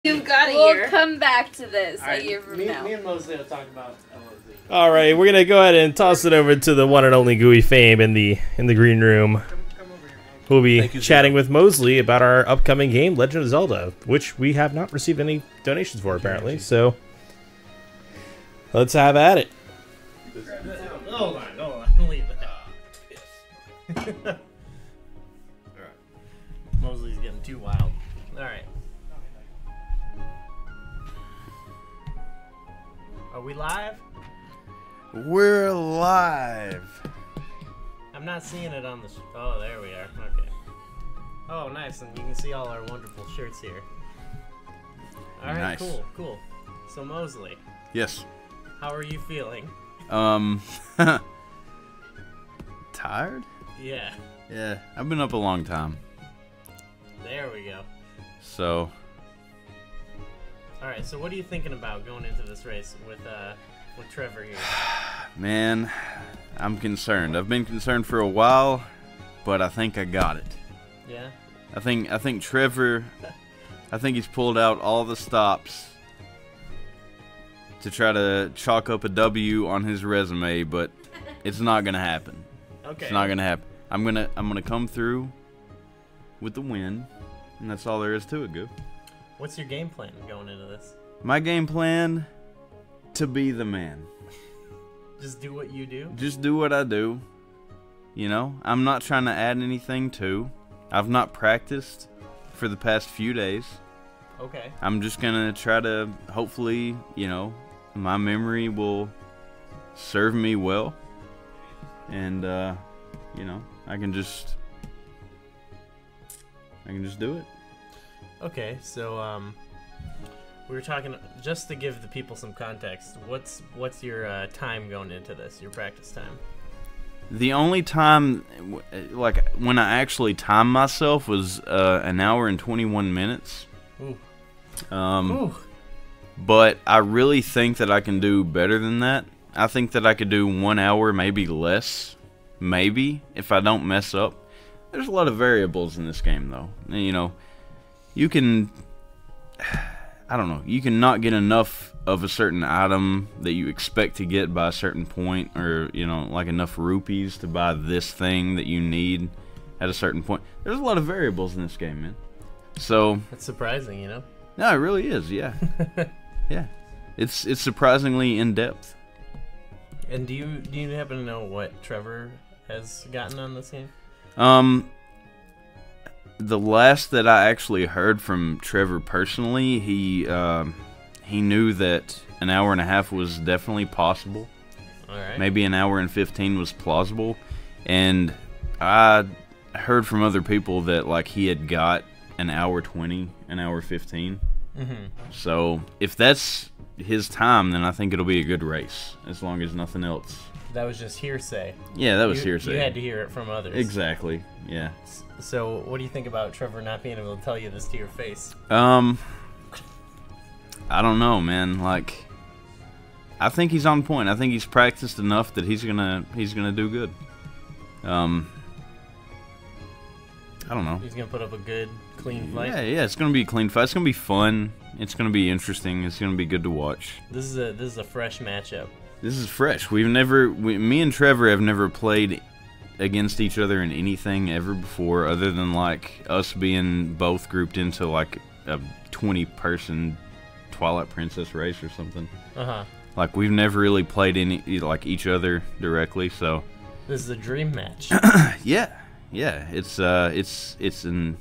You've got a year. We'll come back to this a year from now. Me and Mosley will talk about LOZ. All right, we're gonna go ahead and toss it over to the one and only Gooey Fame in the green room. Come over here. We'll be chatting with Mosley about our upcoming game, Legend of Zelda, which we have not received any donations for apparently. So let's have at it. Hold on, leave that. Alright. Mosley's getting too wild. Alright. Are we live? We're live. I'm not seeing it on the... Oh, there we are. Okay. Oh, nice. And you can see all our wonderful shirts here. Alright, Nice. Cool. So, Mosley, Yes. how are you feeling? Tired? Yeah. Yeah, I've been up a long time. There we go. So, Alright, so what are you thinking about going into this race with Trevor here? man, I'm concerned. I've been concerned for a while, but I think I got it. Yeah? I think Trevor, I think he's pulled out all the stops to try to chalk up a W on his resume, but it's not gonna happen. Okay. It's not gonna happen. I'm gonna come through with the win, and that's all there is to it, Goo. What's your game plan going into this? My game plan, to be the man. Just do what you do? Just do what I do. You know, I'm not trying to add anything to. I've not practiced for the past few days. Okay. I'm just gonna try to, hopefully, you know, my memory will serve me well. And, you know, I can just do it. Okay, so we were talking, just to give the people some context, what's your time going into this, your practice time? The only time, like, when I actually timed myself was an hour and 21 minutes. Ooh. Ooh. But I really think that I can do better than that. I think that I could do 1 hour, maybe less. Maybe, if I don't mess up. There's a lot of variables in this game, though. You know, you can... I don't know. You can not get enough of a certain item that you expect to get by a certain point, or, you know, like enough rupees to buy this thing that you need at a certain point. There's a lot of variables in this game, man. So... That's surprising, you know? No, it really is, yeah. Yeah. It's surprisingly in-depth. And do you happen to know what Trevor has gotten on this game? The last that I actually heard from Trevor personally, he knew that an hour and a half was definitely possible. All right. Maybe an hour and 15 was plausible, and I heard from other people that like he had got an hour 20, an hour 15. Mm-hmm. So if that's his time, then I think it'll be a good race, as long as nothing else. That was just hearsay. Yeah, that was hearsay. You had to hear it from others. Exactly. Yeah. So, what do you think about Trevor not being able to tell you this to your face? I don't know, man. Like, I think he's on point. I think he's practiced enough that he's gonna do good. I don't know. He's gonna put up a good, clean fight. Yeah. It's gonna be a clean fight. It's gonna be fun. It's gonna be interesting. It's gonna be good to watch. This is a fresh matchup. This is fresh. Me and Trevor have never played against each other in anything ever before, other than like us being both grouped into like a 20-person Twilight Princess race or something. Like we've never really played any like each other directly, so this is a dream match. yeah. It's an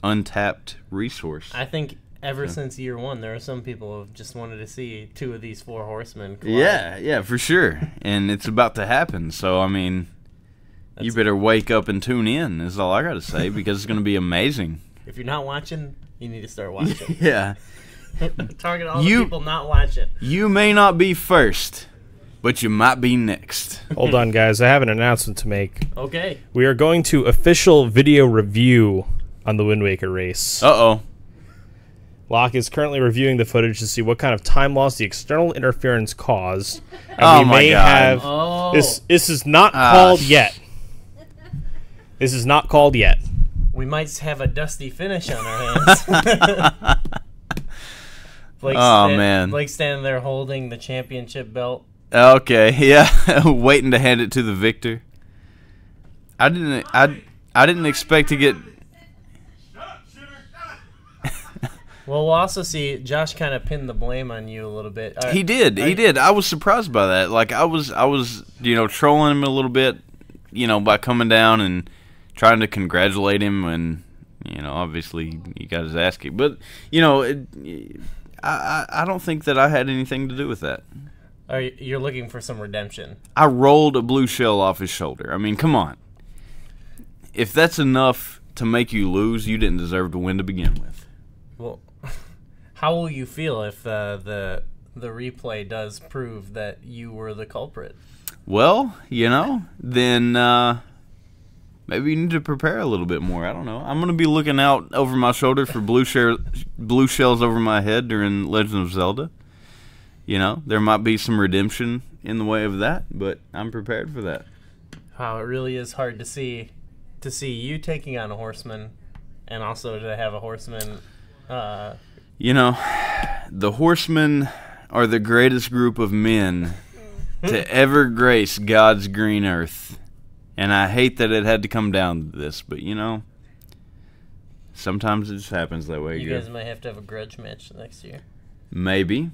untapped resource. I think ever since year one, there are some people who have just wanted to see two of these four horsemen collide. Yeah, for sure, and it's about to happen. So I mean, you better wake up and tune in, is all I gotta say, because it's gonna be amazing. If you're not watching, you need to start watching. Yeah. Target all the people not watching. You may not be first, but you might be next. Hold on, guys. I have an announcement to make. Okay. We are going to official video review on the Wind Waker race. Uh-oh. Locke is currently reviewing the footage to see what kind of time loss the external interference caused. And Oh we my may God. have this is not called yet. This is not called yet. We might have a dusty finish on our hands. Man. Blake standing there holding the championship belt. Okay, yeah, waiting to hand it to the victor. I didn't expect to get. Well, we'll also see Josh kind of pinned the blame on you a little bit. He did. I was surprised by that. Like I was trolling him a little bit, by coming down and trying to congratulate him, and obviously he got his ass kicked. But I don't think that I had anything to do with that. You're looking for some redemption. I rolled a blue shell off his shoulder. I mean, come on. If that's enough to make you lose, you didn't deserve to win to begin with. Well, how will you feel if the replay does prove that you were the culprit? Well, then maybe you need to prepare a little bit more. I don't know. I'm going to be looking out over my shoulder for blue shells over my head during Legend of Zelda. There might be some redemption in the way of that, but I'm prepared for that. Wow, it really is hard to see you taking on a horseman, and also to have a horseman. The horsemen are the greatest group of men to ever grace God's green earth, and I hate that it had to come down to this, but sometimes it just happens that way. You guys might have to have a grudge match next year. Maybe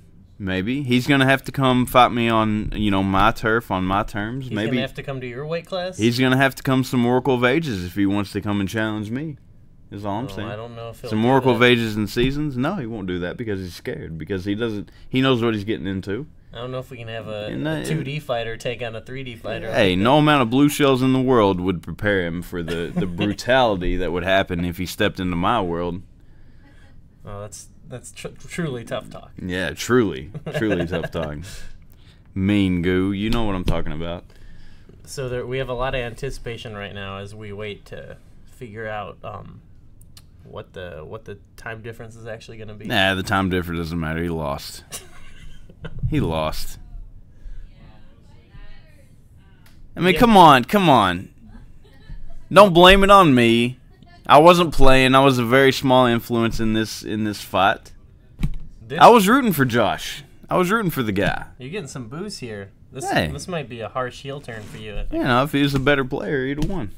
he's gonna have to come fight me on my turf on my terms. He's gonna have to come to your weight class. He's gonna have to come some Oracle of Ages if he wants to come and challenge me. Is all I'm saying. I don't know if he'll some Oracle of Ages and Seasons. No, he won't do that because he's scared. Because he knows what he's getting into. I don't know if we can have a 2D fighter take on a 3D fighter. Hey, no amount of blue shells in the world would prepare him for the brutality that would happen if he stepped into my world. Oh, that's truly tough talk. Yeah, truly tough talk. Mean goo, you know what I'm talking about. So we have a lot of anticipation right now as we wait to figure out what the time difference is actually going to be. Nah, the time difference doesn't matter. He lost. He lost. I mean, come on. Don't blame it on me. I wasn't playing. I was a very small influence in this fight. I was rooting for Josh. I was rooting for the guy. You're getting some booze here. This might be a harsh heel turn for you. I think. If he was a better player, he'd have won.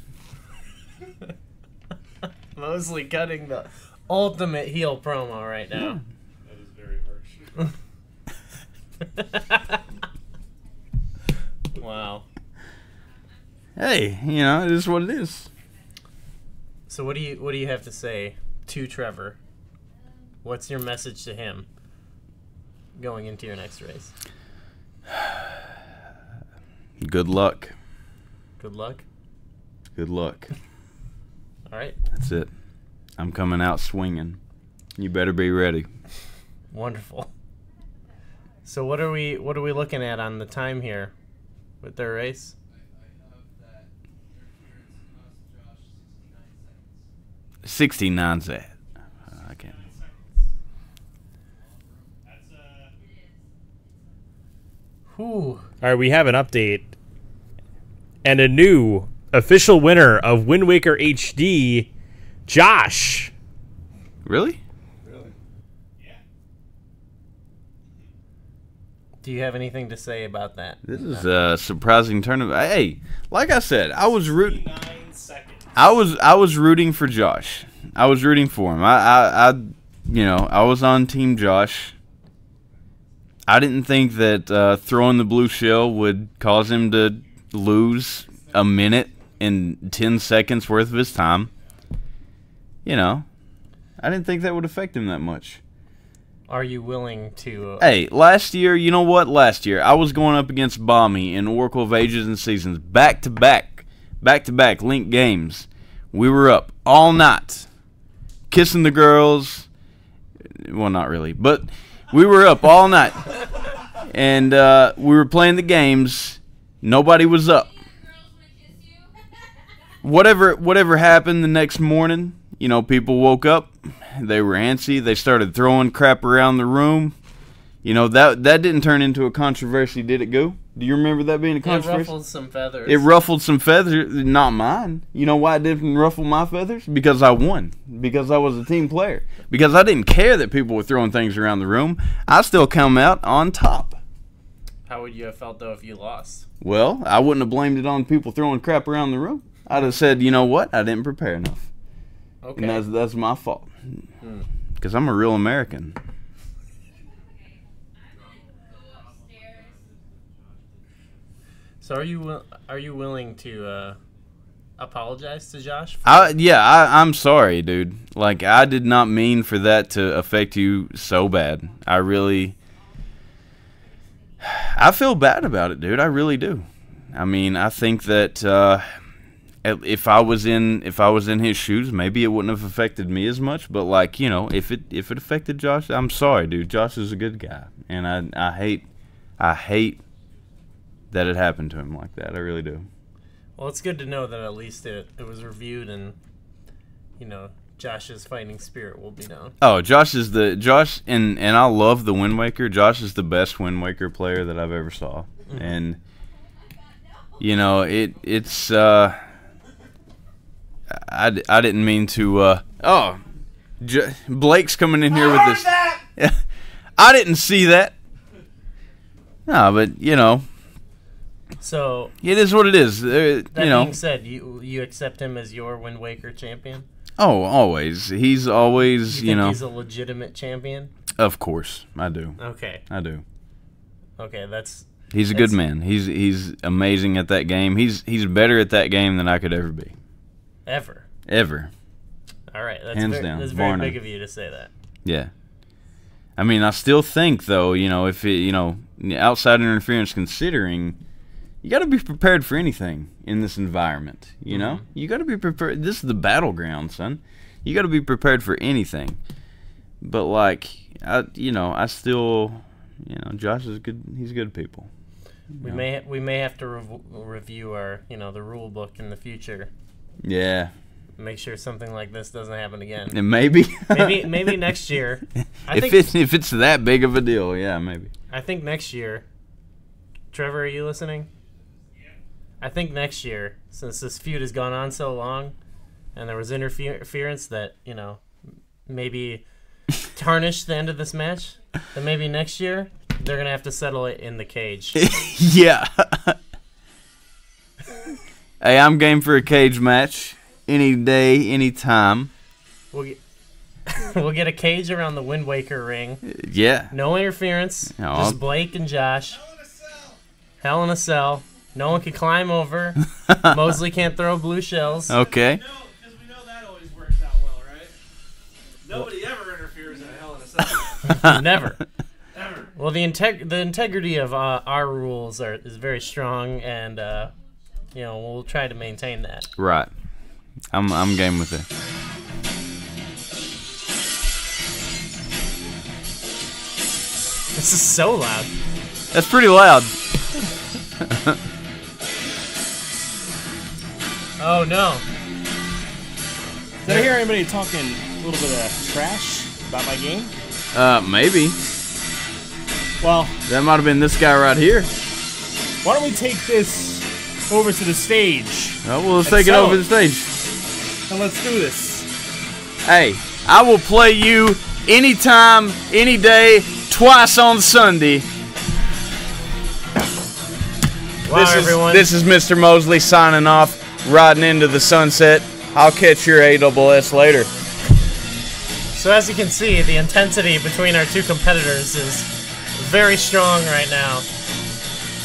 Mosley cutting the ultimate heel promo right now. That is very harsh. Wow. Hey, it is what it is. So what do you have to say to Trevor? What's your message to him going into your next race? Good luck. Good luck? Good luck. All right. That's it. I'm coming out swinging. You better be ready. Wonderful. So what are we looking at on the time here with their race? I have that interference cost Josh 69 seconds. I can't. Whew. All right, we have an update and a new official winner of Wind Waker HD, Josh. Really? Yeah. Do you have anything to say about that? This is a surprising tournament. Hey, like I said, I was rooting. 9 seconds. I was rooting for Josh. I was rooting for him. I was on Team Josh. I didn't think that throwing the blue shell would cause him to lose a minute and 10 seconds worth of his time. I didn't think that would affect him that much. Are you willing to... Hey, last year, you know what? Last year, I was going up against Bommy in Oracle of Ages and Seasons. Back-to-back linked games. We were up all night. Kissing the girls. Well, not really, but... We were up all night, and we were playing the games. Nobody was up. Whatever happened the next morning, people woke up. They were antsy. They started throwing crap around the room. That didn't turn into a controversy, did it, Goo? Do you remember that being a It controversy? ruffled some feathers. It ruffled some feathers, not mine. You know why it didn't ruffle my feathers? Because I won. Because I was a team player. Because I didn't care that people were throwing things around the room. I still come out on top. How would you have felt, though, if you lost? Well, I wouldn't have blamed it on people throwing crap around the room. I'd have said, you know what? I didn't prepare enough. Okay. And that's my fault. Because I'm a real American. So are you willing to apologize to Josh? I'm sorry, dude. Like, I did not mean for that to affect you so bad. I feel bad about it, dude. I really do. I mean, I think that if I was in his shoes, maybe it wouldn't have affected me as much. But like, you know, if it affected Josh, I'm sorry, dude. Josh is a good guy, and I hate that it happened to him like that. I really do. Well, it's good to know that at least it was reviewed, and you know, Josh's fighting spirit will be known. Oh, Josh, and I love the Wind Waker. Josh is the best Wind Waker player that I've ever saw, and you know, it's I didn't mean to. Blake's coming in here with this. I didn't see that. No, but you know. So it is what it is. That being said, you accept him as your Wind Waker champion? Oh, always. He's always, you know. He's a legitimate champion? Of course, I do. Okay. I do. Okay, He's a good man. He's amazing at that game. He's better at that game than I could ever be. Ever. All right, hands down. That's very big of you to say that. Yeah. I mean, I still think though, you know, if it, you know, outside interference considering, you got to be prepared for anything in this environment. You know, you got to be prepared. This is the battleground, son. You got to be prepared for anything. But like, I still, you know, Josh is good. He's good people. We may have to review our, you know, the rule book in the future. Yeah. Make sure something like this doesn't happen again. And maybe next year. If it's that big of a deal, yeah, maybe. I think next year. Trevor, are you listening? Yeah. I think next year, since this feud has gone on so long, and there was interference that, you know, maybe tarnished the end of this match, then maybe next year they're gonna have to settle it in the cage. Yeah. Hey, I'm game for a cage match. Any day, any time. We'll get a cage around the Wind Waker ring. Yeah. No interference. No, just Blake and Josh. Hell in a cell. No one can climb over. Mosley can't throw blue shells. Okay. No, because we know that always works out well, right? Nobody ever interferes in a Hell in a Cell. Never. Ever. Well, the integrity of our rules is very strong, and you know, we'll try to maintain that. Right. I'm game with it. This is so loud. That's pretty loud. Oh no. Did I hear anybody talking a little bit of trash about my game? Maybe. Well, that might have been this guy right here. Why don't we take this over to the stage? Well, let's take it over to the stage. And let's do this. Hey, I will play you anytime, any day, twice on Sunday. Wow, everyone. This is Mr. Mosley signing off, riding into the sunset. I'll catch your AWS later. So as you can see, the intensity between our two competitors is very strong right now.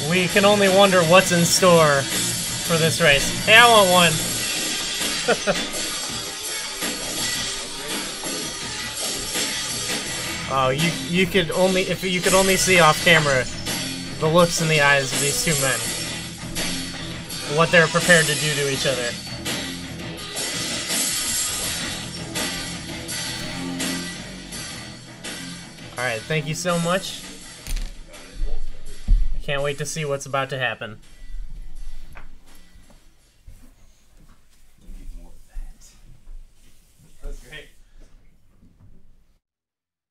We can only wonder what's in store for this race. Hey, I want one. Oh, you could only see off camera the looks in the eyes of these two men. What they're prepared to do to each other. Alright, thank you so much. I can't wait to see what's about to happen.